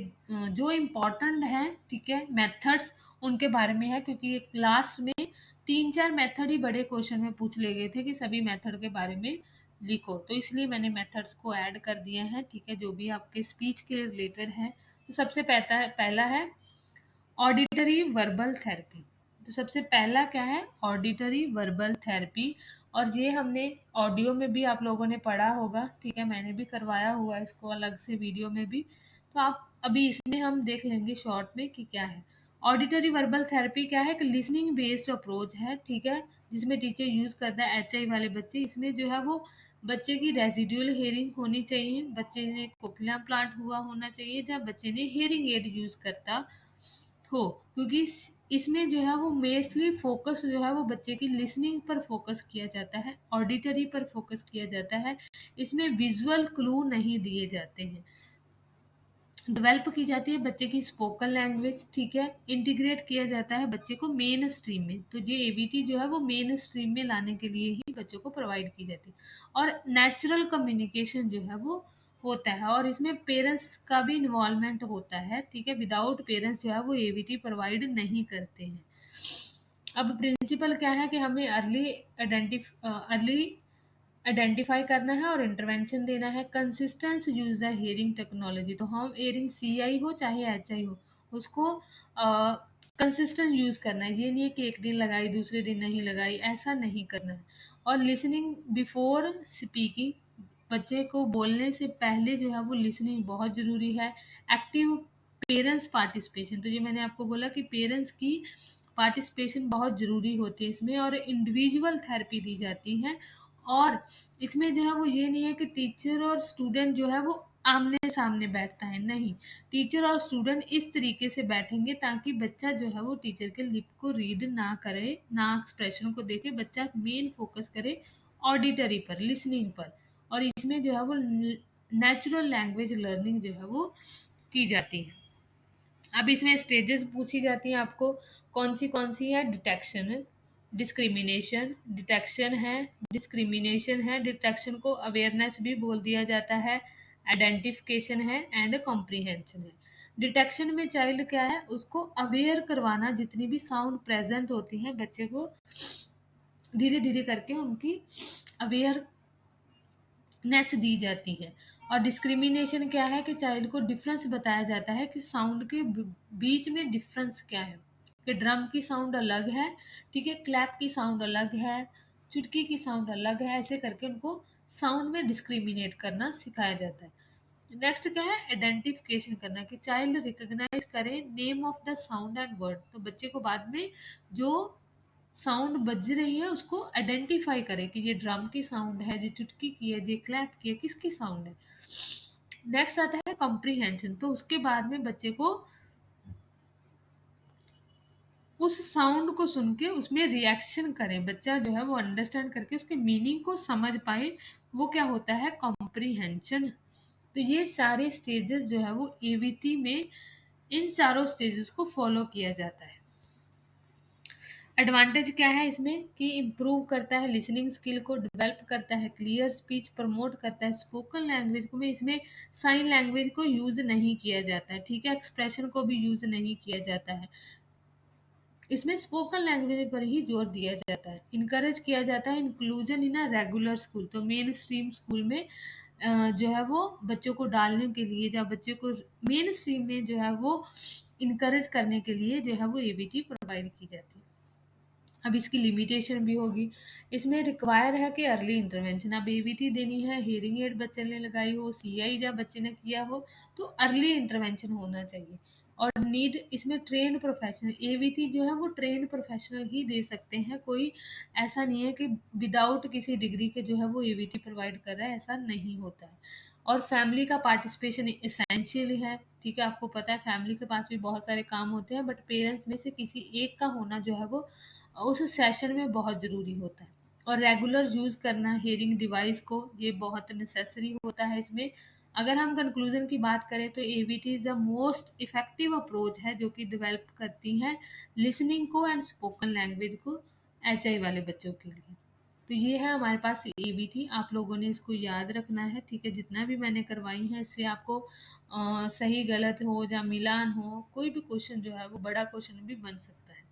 जो इम्पोर्टेंट है, ठीक है, मेथड्स उनके बारे में है, क्योंकि एक लास्ट में 3-4 मेथड ही बड़े क्वेश्चन में पूछ ले गए थे कि सभी मेथड के बारे में लिखो, तो इसलिए मैंने मेथड्स को ऐड कर दिया है, ठीक है, जो भी आपके स्पीच के रिलेटेड है। तो सबसे पहला है ऑडिटरी वर्बल थेरेपी, तो सबसे पहला क्या है, ऑडिटरी वर्बल थेरेपी, और ये हमने ऑडियो में भी आप लोगों ने पढ़ा होगा, ठीक है, मैंने भी करवाया हुआ है इसको अलग से वीडियो में भी, तो आप अभी इसमें हम देख लेंगे शॉर्ट में कि क्या है। ऑडिटरी वर्बल थेरेपी क्या है कि लिसनिंग बेस्ड अप्रोच है, ठीक है, जिसमें टीचर यूज करता है एचआई वाले बच्चे, इसमें जो है वो बच्चे की रेजिडुअल हेयरिंग होनी चाहिए, बच्चे ने कोक्लियर प्लांट हुआ होना चाहिए, जब बच्चे ने हेयरिंग एड यूज करता हो, क्योंकि इसमें जो है वो मेनली फोकस जो है वो बच्चे की लिसनिंग पर फोकस किया जाता है, ऑडिटरी पर फोकस किया जाता है, इसमें विजुअल क्लू नहीं दिए जाते हैं। डेवलप की जाती है बच्चे की स्पोकन लैंग्वेज, ठीक है, इंटीग्रेट किया जाता है बच्चे को मेन स्ट्रीम में, तो ये एबीटी जो है वो मेन स्ट्रीम में लाने के लिए ही बच्चों को प्रोवाइड की जाती है, और नेचुरल कम्युनिकेशन जो है वो होता है, और इसमें पेरेंट्स का भी इन्वॉल्वमेंट होता है, ठीक है, विदाउट पेरेंट्स जो है वो एबीटी प्रोवाइड नहीं करते हैं। अब प्रिंसिपल क्या है कि हमें अर्ली आइडेंटिफाई करना है और इंटरवेंशन देना है। Consistence use the hearing technology, तो हम हेयरिंग सीआई हो चाहे एचआई हो, उसको कंसिस्टेंट यूज करना है, ये नहीं है कि एक दिन लगाई दूसरे दिन नहीं लगाई, ऐसा नहीं करना है। और लिसनिंग बिफोर स्पीकिंग, बच्चे को बोलने से पहले जो है वो लिसनिंग बहुत ज़रूरी है। एक्टिव पेरेंट्स पार्टिसिपेशन, तो ये मैंने आपको बोला कि पेरेंट्स की पार्टिसिपेशन बहुत ज़रूरी होती है इसमें, और इंडिविजुअल थेरेपी दी जाती है, और इसमें जो है वो ये नहीं है कि टीचर और स्टूडेंट जो है वो आमने सामने बैठता है, नहीं, टीचर और स्टूडेंट इस तरीके से बैठेंगे ताकि बच्चा जो है वो टीचर के लिप को रीड ना करे, ना एक्सप्रेशन को देखे, बच्चा मेन फोकस करे ऑडिटरी पर, लिसनिंग पर, और इसमें जो है वो नेचुरल लैंग्वेज लर्निंग जो है वो की जाती है। अब इसमें स्टेजेस पूछी जाती हैं आपको, कौन सी है, डिटेक्शन है, डिस्क्रिमिनेशन, डिटेक्शन है, डिस्क्रिमिनेशन है, डिटेक्शन को अवेयरनेस भी बोल दिया जाता है, आइडेंटिफिकेशन है, एंड कॉम्प्रीहेंशन है। डिटेक्शन में चाइल्ड क्या है, उसको अवेयर करवाना, जितनी भी साउंड प्रेजेंट होती हैं बच्चे को धीरे धीरे करके उनकी अवेयर नेस दी जाती है। और डिस्क्रिमिनेशन क्या है कि चाइल्ड को डिफरेंस बताया जाता है कि साउंड के बीच में डिफरेंस क्या है, कि ड्रम की साउंड अलग है, ठीक है, क्लैप की साउंड अलग है, चुटकी की साउंड अलग है, ऐसे करके उनको साउंड में डिस्क्रिमिनेट करना सिखाया जाता है। नेक्स्ट क्या है, आइडेंटिफिकेशन करना, कि चाइल्ड रिकॉग्नाइज करे name of the sound and word. तो बच्चे को बाद में जो साउंड बज रही है उसको आइडेंटिफाई करे कि ये ड्रम की साउंड है, ये चुटकी की है, ये क्लैप की है, किसकी साउंड है। नेक्स्ट आता है कॉम्प्रीहेंशन। तो उसके बाद में बच्चे को उस साउंड को सुन के उसमें रिएक्शन करे, बच्चा जो है वो अंडरस्टैंड करके उसके मीनिंग को समझ पाए, वो क्या होता है, कॉम्प्रीहेंशन। तो ये सारे स्टेजेस जो है वो एबीटी में इन चारों स्टेजेस को फॉलो किया जाता है। एडवांटेज क्या है इसमें, कि इम्प्रूव करता है लिसनिंग स्किल को, डेवलप करता है क्लियर स्पीच, प्रमोट करता है स्पोकन लैंग्वेज को। में इसमें साइन लैंग्वेज को यूज नहीं किया जाता है, ठीक है, एक्सप्रेशन को भी यूज नहीं किया जाता है। इसमें स्पोकन लैंग्वेज पर ही जोर दिया जाता है। इनकरेज किया जाता है inclusion in a regular school. तो मेन स्ट्रीम स्कूल में जो है वो बच्चों को डालने के लिए, या बच्चे को मेन स्ट्रीम में जो है वो इनकरेज करने के लिए जो है वो एबीटी प्रोवाइड की जाती है। अब इसकी लिमिटेशन भी होगी। इसमें रिक्वायर है कि अर्ली इंटरवेंशन। अब एबीटी देनी है, हियरिंग एड बच्चे ने लगाई हो, सीआई जब बच्चे ने किया हो, तो अर्ली इंटरवेंशन होना चाहिए। और नीड इसमें ट्रेन प्रोफेशनल, एबीटी जो है वो ट्रेन प्रोफेशनल ही दे सकते हैं। कोई ऐसा नहीं है कि विदाउट किसी डिग्री के जो है वो एबीटी प्रोवाइड कर रहा है, ऐसा नहीं होता है। और फैमिली का पार्टिसिपेशन एसेंशियल है, ठीक है। आपको पता है फैमिली के पास भी बहुत सारे काम होते हैं, बट पेरेंट्स में से किसी एक का होना जो है वो उस सेशन में बहुत ज़रूरी होता है। और रेगुलर यूज़ करना हेयरिंग डिवाइस को, ये बहुत नेसेसरी होता है इसमें। अगर हम कंक्लूजन की बात करें तो ABT is the most effective approach है जो कि डेवलप करती है लिसनिंग को एंड स्पोकन लैंग्वेज को एचआई वाले बच्चों के लिए। तो ये है हमारे पास एबीटी, आप लोगों ने इसको याद रखना है, ठीक है। जितना भी मैंने करवाई है इससे आपको सही गलत हो या मिलान हो, कोई भी क्वेश्चन जो है वो बड़ा क्वेश्चन भी बन सकता है।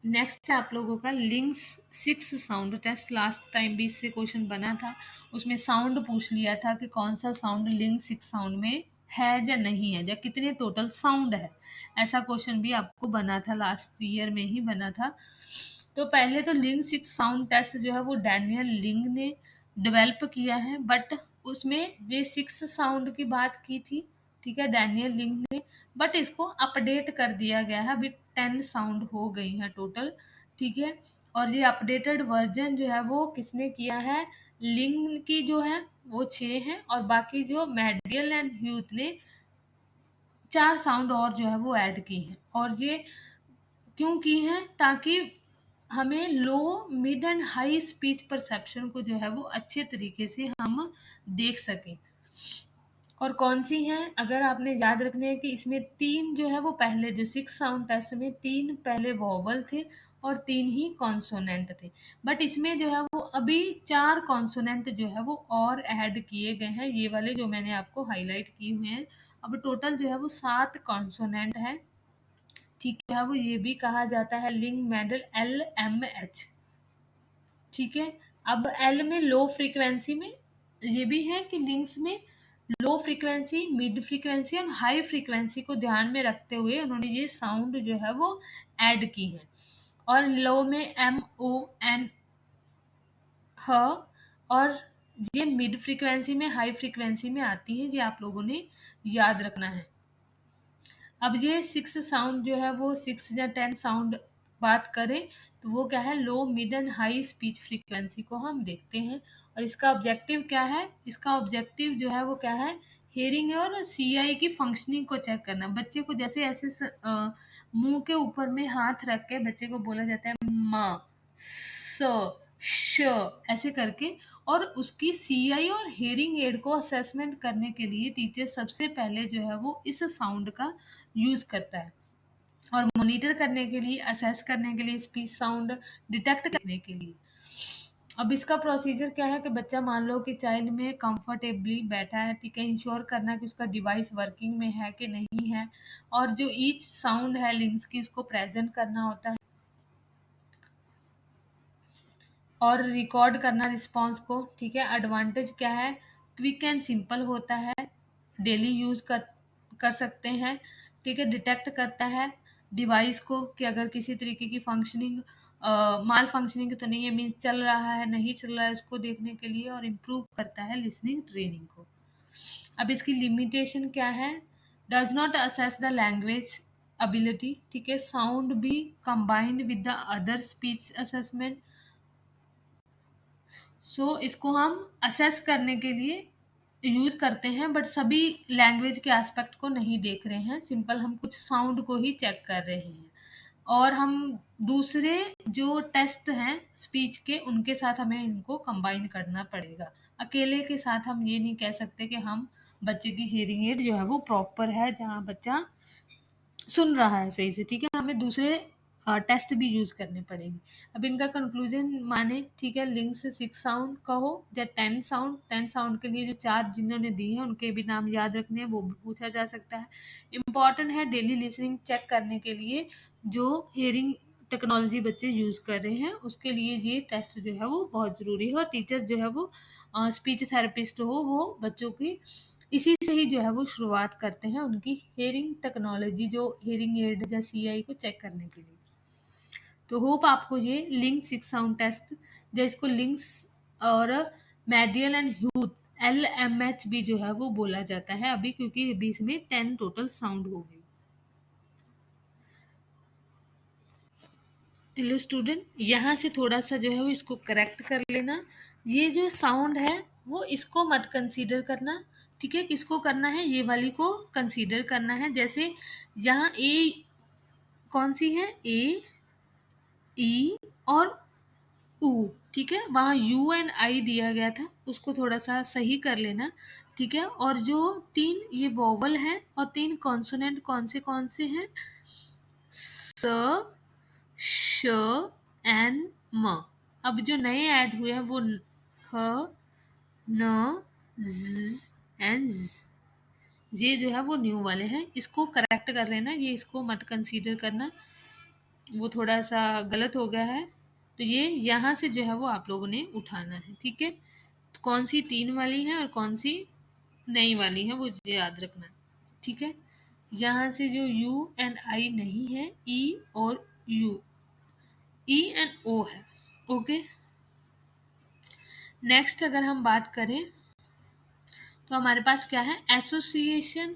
नेक्स्ट है आप लोगों का links 6 sound test. Last time भी इससे क्वेश्चन बना था, उसमें साउंड पूछ लिया था कि कौन सा साउंड लिंक 6 साउंड में है या नहीं है, या कितने टोटल साउंड है। ऐसा क्वेश्चन भी आपको बना था, लास्ट ईयर में ही बना था। तो पहले तो लिंक 6 साउंड टेस्ट जो है वो डैनियल लिंग ने डेवलप किया है, बट उसमें ये 6 साउंड की बात की थी, ठीक है, डैनियल लिंग ने। बट इसको अपडेट कर दिया गया है, अभी 10 साउंड हो गई है टोटल, ठीक है। और ये अपडेटेड वर्जन जो है वो किसने किया है, लिंग की जो है वो 6 है, और बाकी जो मेडियल एंड ह्यूथ ने 4 साउंड और जो है वो ऐड की हैं। और ये क्यों की हैं, ताकि हमें low mid and high speech perception को जो है वो अच्छे तरीके से हम देख सकें। और कौन सी हैं, अगर आपने याद रखने हैं कि इसमें 3 जो है वो पहले जो 6 साउंड टेस्ट में 3 पहले वोवल थे और 3 ही कॉन्सोनेंट थे। बट इसमें जो है वो अभी 4 कॉन्सोनेंट जो है वो और ऐड किए गए हैं, ये वाले जो मैंने आपको हाईलाइट किए हुए हैं। अब टोटल जो है वो 7 कॉन्सोनेंट है, ठीक है। वो ये भी कहा जाता है लिंग मेडल LMH, ठीक है। अब एल में लो फ्रीक्वेंसी में ये भी है कि लिंक्स में लो फ्रीक्वेंसी, मिड फ्रीक्वेंसी और हाई फ्रीक्वेंसी को ध्यान में रखते हुए उन्होंने ये साउंड जो है वो ऐड की है। और लो में MON ह, और ये मिड फ्रीक्वेंसी में हाई फ्रीक्वेंसी में आती है, ये आप लोगों ने याद रखना है। अब ये 6 साउंड जो है वो 6 या 10 साउंड बात करें तो वो क्या है, low mid and high speech frequency को हम देखते हैं। और इसका ऑब्जेक्टिव क्या है, इसका ऑब्जेक्टिव जो है वो क्या है, हेयरिंग और सीआई की फंक्शनिंग को चेक करना। बच्चे को जैसे ऐसे मुंह के ऊपर में हाथ रख के बच्चे को बोला जाता है म स श ऐसे करके, और उसकी सीआई और हेयरिंग एड को असेसमेंट करने के लिए टीचर सबसे पहले जो है वो इस साउंड का यूज करता है। और मॉनिटर करने के लिए, असेस करने के लिए, स्पीच साउंड डिटेक्ट करने के लिए। अब इसका प्रोसीजर क्या है कि बच्चा मान लो कि चाइल्ड में कंफर्टेबली बैठा है, ठीक है, इंश्योर करना कि उसका डिवाइस वर्किंग में है कि नहीं है, और जो ईच साउंड है लिंक्स की उसको प्रेजेंट करना होता है, और रिकॉर्ड करना रिस्पॉन्स को, ठीक है। एडवांटेज क्या है, क्विक एंड सिंपल होता है, डेली यूज कर कर सकते हैं, ठीक है। डिटेक्ट करता है डिवाइस को कि अगर किसी तरीके की फंक्शनिंग माल फंक्शनिंग तो नहीं है, मीन्स चल रहा है नहीं चल रहा है, उसको देखने के लिए। और इम्प्रूव करता है लिसनिंग ट्रेनिंग को। अब इसकी लिमिटेशन क्या है? Does not assess the language ability, ठीक है, sound be combined with the other speech assessment. So इसको हम असेस करने के लिए यूज करते हैं, बट सभी लैंग्वेज के एस्पेक्ट को नहीं देख रहे हैं, सिंपल हम कुछ साउंड को ही चेक कर रहे हैं। और हम दूसरे जो टेस्ट हैं स्पीच के, उनके साथ हमें इनको कंबाइन करना पड़ेगा। अकेले के साथ हम ये नहीं कह सकते कि हम बच्चे की हियरिंग एड जो है वो प्रॉपर है, जहाँ बच्चा सुन रहा है सही से, ठीक है, हमें दूसरे टेस्ट भी यूज करने पड़ेंगे। अब इनका कंक्लूजन माने, ठीक है, लिंक से 6 साउंड कहो या 10 साउंड, 10 साउंड के लिए जो 4 जिन्होंने दी है उनके भी नाम याद रखने हैं, वो भी पूछा जा सकता है। इम्पॉर्टेंट है डेली लिसनिंग चेक करने के लिए जो हियरिंग टेक्नोलॉजी बच्चे यूज कर रहे हैं, उसके लिए ये टेस्ट जो है वो बहुत जरूरी है। और टीचर जो है वो स्पीच थेरेपिस्ट हो, वो बच्चों की इसी से ही जो है वो शुरुआत करते हैं उनकी हेयरिंग टेक्नोलॉजी, जो हेयरिंग एड या सीआई को चेक करने के लिए। तो होप आपको ये लिंक 6 साउंड टेस्ट, जिसको लिंक्स और मेडियल एंड ह्यूथ LMH भी जो है वो बोला जाता है अभी, क्योंकि अभी इसमें 10 टोटल साउंड हो गई। हेलो स्टूडेंट, यहाँ से थोड़ा सा जो है वो इसको करेक्ट कर लेना। ये जो साउंड है वो इसको मत कंसीडर करना, ठीक है, किसको करना है? ये वाली को कंसीडर करना है। जैसे यहाँ ए कौन सी है? ए, ई और ऊ, ठीक है, वहाँ यू एंड आई दिया गया था, उसको थोड़ा सा सही कर लेना, ठीक है। और जो 3 ये वोवल है और 3 कॉन्सोनेंट कौन से हैं? स, श एंड म। अब जो नए ऐड हुए हैं वो ह, न, ज एंड ज, ये जो है वो न्यू वाले हैं, इसको करेक्ट कर लेना, ये इसको मत कंसीडर करना, वो थोड़ा सा गलत हो गया है। तो ये यहाँ से जो है वो आप लोगों ने उठाना है, ठीक है। तो कौन सी 3 वाली है और कौन सी नई वाली है वो ये याद रखना है, ठीक है। यहाँ से जो यू एंड आई नहीं है, ई और यू, ई एंड ओ है, ओके। नेक्स्ट अगर हम बात करें तो हमारे पास क्या है? Association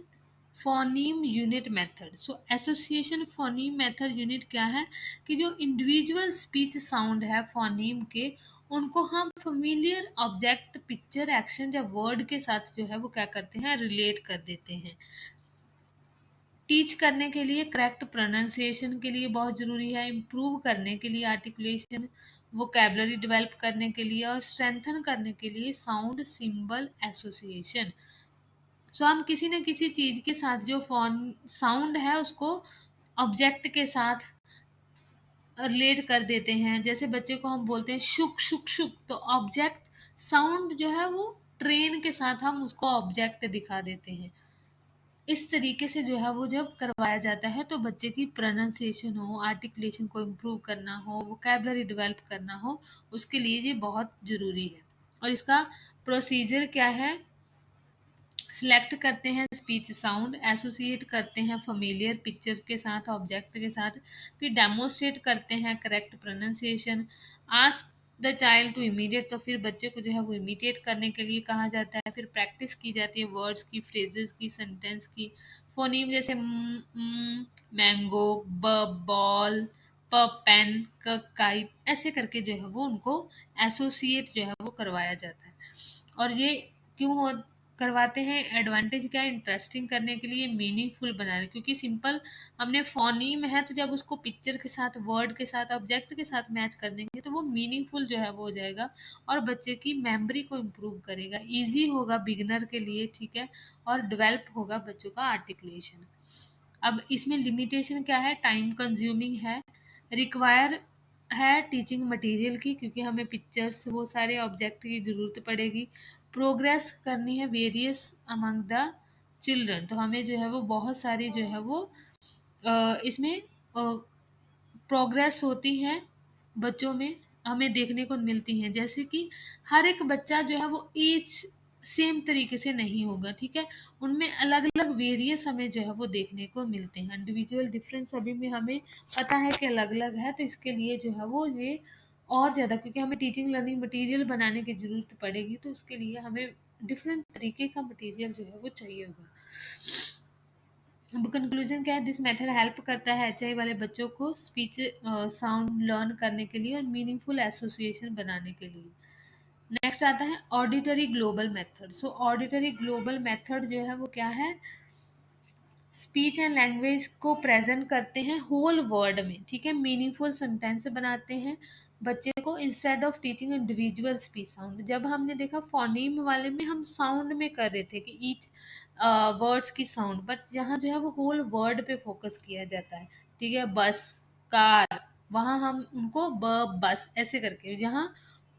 phoneme unit method. So association phoneme method unit क्या है कि जो इंडिविजुअल स्पीच साउंड है फोनीम के, उनको हम फेमिलियर ऑब्जेक्ट, पिक्चर, एक्शन या वर्ड के साथ जो है वो क्या करते हैं? रिलेट कर देते हैं। टीच करने के लिए, करेक्ट प्रोनाउंसिएशन के लिए बहुत ज़रूरी है, इम्प्रूव करने के लिए आर्टिकुलेशन, वोकेबलरी डेवलप करने के लिए और स्ट्रेंथन करने के लिए साउंड सिंबल एसोसिएशन। सो हम किसी न किसी चीज़ के साथ जो फॉन साउंड है उसको ऑब्जेक्ट के साथ रिलेट कर देते हैं। जैसे बच्चे को हम बोलते हैं शुक शुक शुक, तो ऑब्जेक्ट साउंड जो है वो ट्रेन के साथ हम उसको ऑब्जेक्ट दिखा देते हैं। इस तरीके से जो है वो जब करवाया जाता है तो बच्चे की प्रोनाउंसिएशन हो, आर्टिकुलेशन को इम्प्रूव करना हो, वोकेबलरी डेवलप करना हो, उसके लिए ये बहुत ज़रूरी है। और इसका प्रोसीजर क्या है? सिलेक्ट करते हैं स्पीच साउंड, एसोसिएट करते हैं फेमिलियर पिक्चर्स के साथ, ऑब्जेक्ट के साथ, फिर डेमोस्ट्रेट करते हैं correct pronunciation, ask the child to immediate, तो फिर बच्चे को जो है वो इमीडिएट करने के लिए कहा जाता है, फिर प्रैक्टिस की जाती है वर्ड्स की, फ्रेजेस की, सेंटेंस की, फोनीम जैसे मैंगो, ब बॉल, प पेन, क काइट, ऐसे करके जो है वो उनको एसोसिएट जो है वो करवाया जाता है। और ये क्यों करवाते हैं? एडवांटेज क्या है? इंटरेस्टिंग करने के लिए, मीनिंगफुल बनाने, क्योंकि सिंपल हमने फोनीम है तो जब उसको पिक्चर के साथ, वर्ड के साथ, ऑब्जेक्ट के साथ मैच कर देंगे तो वो मीनिंगफुल जो है वो हो जाएगा और बच्चे की मेमोरी को इम्प्रूव करेगा, इजी होगा बिगिनर के लिए, ठीक है, और डेवलप होगा बच्चों का आर्टिकुलेशन। अब इसमें लिमिटेशन क्या है? टाइम कंज्यूमिंग है, रिक्वायर है टीचिंग मटेरियल की, क्योंकि हमें पिक्चर्स, वो सारे ऑब्जेक्ट की ज़रूरत पड़ेगी, प्रोग्रेस करनी है वेरियस अमंग द चिल्ड्रन, तो हमें जो है वो बहुत सारी जो है वो इसमें प्रोग्रेस होती है बच्चों में, हमें देखने को मिलती हैं। जैसे कि हर एक बच्चा जो है वो ईच सेम तरीके से नहीं होगा, ठीक है, उनमें अलग अलग वेरियस हमें जो है वो देखने को मिलते हैं, इंडिविजुअल डिफरेंस अभी में हमें पता है कि अलग अलग है, तो इसके लिए जो है वो ये और ज़्यादा, क्योंकि हमें टीचिंग लर्निंग मटेरियल बनाने की ज़रूरत पड़ेगी, तो उसके लिए हमें डिफरेंट तरीके का मटेरियल जो है वो चाहिए होगा। अब कंक्लूजन क्या है, दिस मेथड हेल्प करता है एचआई वाले बच्चों को स्पीच साउंड लर्न करने के लिए और मीनिंगफुल एसोसिएशन बनाने के लिए। नेक्स्ट आता है ऑडिटरी ग्लोबल मेथड। सो ऑडिटरी ग्लोबल मेथड जो है वो क्या है, स्पीच एंड लैंग्वेज को प्रेजेंट करते हैं होल वर्ड में, ठीक है, मीनिंगफुल सेंटेंस बनाते हैं बच्चे को instead of teaching individual speech sound. जब हमने देखा फोनीम वाले में हम साउंड में कर रहे थे कि ईच वर्ड्स की साउंड, बट यहाँ जो है वो होल वर्ड पे फोकस किया जाता है, ठीक है, बस, कार, वहाँ हम उनको बस ऐसे करके, यहाँ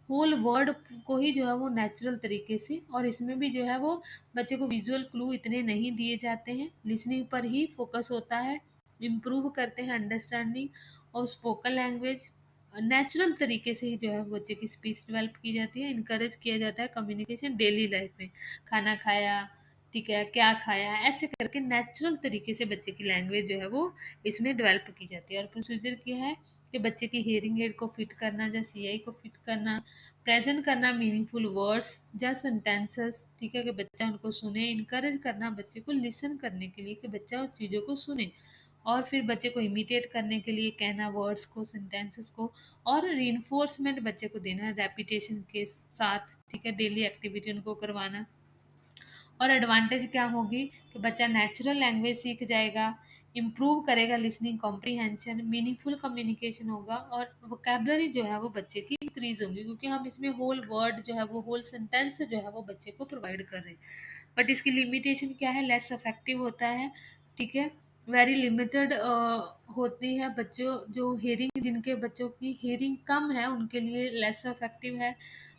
होल वर्ड को ही जो है वो नेचुरल तरीके से, और इसमें भी जो है वो बच्चे को विजुअल क्लू इतने नहीं दिए जाते हैं, लिसनिंग पर ही फोकस होता है। इम्प्रूव करते हैं अंडरस्टैंडिंग और स्पोकन लैंग्वेज, नेचुरल तरीके से ही जो है बच्चे की स्पीच डेवलप की जाती है। इनकरेज किया जाता है कम्युनिकेशन डेली लाइफ में, खाना खाया, ठीक है, क्या खाया, ऐसे करके नेचुरल तरीके से बच्चे की लैंग्वेज जो है वो इसमें डेवलप की जाती है। और प्रोसीजर क्या है कि बच्चे की हियरिंग एड को फिट करना या सीआई को फिट करना, प्रेजेंट करना मीनिंगफुल वर्ड्स या सेंटेंसेस, ठीक है, कि बच्चा उनको सुने, इनकरेज करना बच्चे को लिसन करने के लिए कि बच्चा उस चीज़ों को सुने, और फिर बच्चे को इमिटेट करने के लिए कहना वर्ड्स को, सेंटेंसेस को, और रीइंफोर्समेंट बच्चे को देना रेपिटेशन के साथ, ठीक है, डेली एक्टिविटी उनको करवाना। और एडवांटेज क्या होगी कि बच्चा नेचुरल लैंग्वेज सीख जाएगा, इम्प्रूव करेगा लिसनिंग कॉम्प्रीहेंशन, मीनिंगफुल कम्युनिकेशन होगा, और वोकेबलरी जो है वो बच्चे की इंक्रीज होगी, क्योंकि हम इसमें होल वर्ड जो है वो होल सेंटेंस जो है वो बच्चे को प्रोवाइड कर रहे हैं। बट इसकी लिमिटेशन क्या है, लेस इफेक्टिव होता है, ठीक है, वेरी लिमिटेड होती है। बच्चों जो हेयरिंग, जिनके बच्चों की हेयरिंग कम है उनके लिए लेस इफेक्टिव है,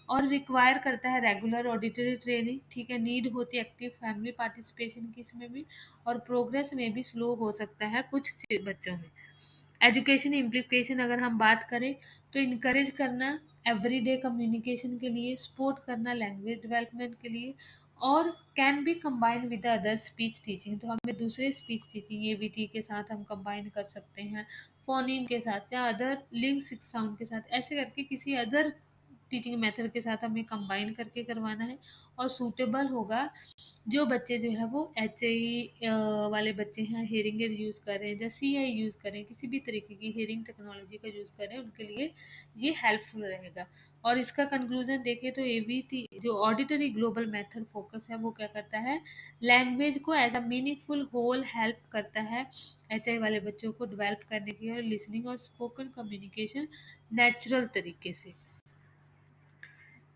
और रिक्वायर करता है रेगुलर ऑडिटरी ट्रेनिंग, ठीक है, नीड होती है एक्टिव फैमिली पार्टिसिपेशन की इसमें भी, और प्रोग्रेस में भी स्लो हो सकता है कुछ बच्चों में। एजुकेशन इम्प्लीकेशन अगर हम बात करें तो इनकरेज करना एवरीडे कम्युनिकेशन के लिए, सपोर्ट करना लैंग्वेज डेवलपमेंट के लिए, और can be combine with other speech teaching, तो हमें दूसरे स्पीच टीचिंग एबीटी के साथ हम कंबाइन कर सकते हैं, फोनीम के साथ या अदर लिंक सिक्स साउंड के साथ, ऐसे करके किसी अदर टीचिंग मेथड के साथ हमें कंबाइन करके करवाना है। और सूटेबल होगा जो बच्चे जो है वो एच आई वाले बच्चे हैं, हेयरिंग एड यूज़ कर रहे हैं या सी आई यूज़ करें, किसी भी तरीके की हेयरिंग टेक्नोलॉजी का यूज़ करें, उनके लिए ये हेल्पफुल रहेगा। और इसका कंक्लूजन देखें तो ये भी थी, जो ऑडिटरी ग्लोबल मेथड फोकस है वो क्या करता है, लैंग्वेज को as a meaningful whole help करता है एच आई वाले बच्चों को डेवलप करने की, और लिसनिंग और स्पोकन कम्युनिकेशन नेचुरल तरीके से।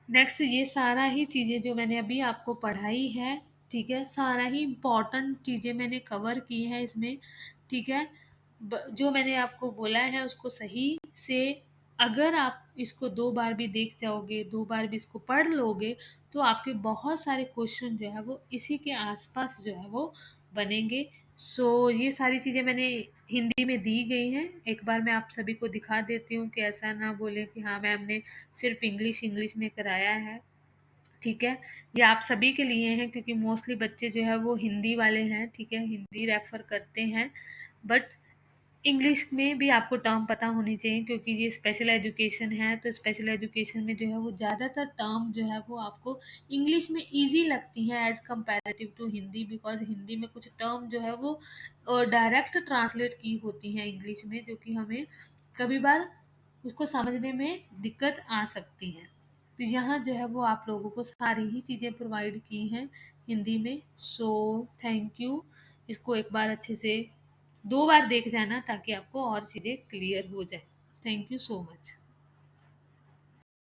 नेक्स्ट, ये सारा ही चीज़ें जो मैंने अभी आपको पढ़ाई है, ठीक है, सारा ही इम्पॉर्टेंट चीज़ें मैंने कवर की हैं इसमें, ठीक है, जो मैंने आपको बोला है उसको सही से अगर आप इसको 2 बार भी देख जाओगे, 2 बार भी इसको पढ़ लोगे, तो आपके बहुत सारे क्वेश्चन जो है वो इसी के आसपास जो है वो बनेंगे। सो ये सारी चीज़ें मैंने हिंदी में दी गई हैं, एक बार मैं आप सभी को दिखा देती हूँ कि ऐसा ना बोले कि हाँ मैम ने सिर्फ इंग्लिश इंग्लिश में कराया है, ठीक है, ये आप सभी के लिए हैं क्योंकि मोस्टली बच्चे जो है वो हिंदी वाले हैं, ठीक है, हिंदी रेफर करते हैं, बट इंग्लिश में भी आपको टर्म पता होनी चाहिए क्योंकि ये स्पेशल एजुकेशन है, तो स्पेशल एजुकेशन में जो है वो ज़्यादातर टर्म जो है वो आपको इंग्लिश में इजी लगती हैं as comparative to Hindi, because Hindi में कुछ टर्म जो है वो डायरेक्ट ट्रांसलेट की होती हैं इंग्लिश में, जो कि हमें कभी बार उसको समझने में दिक्कत आ सकती है। तो यहाँ जो है वो आप लोगों को सारी ही चीज़ें प्रोवाइड की हैं हिंदी में। सो थैंक यू, इसको एक बार अच्छे से 2 बार देख जाना ताकि आपको और चीज़ें क्लियर हो जाए। Thank you so much.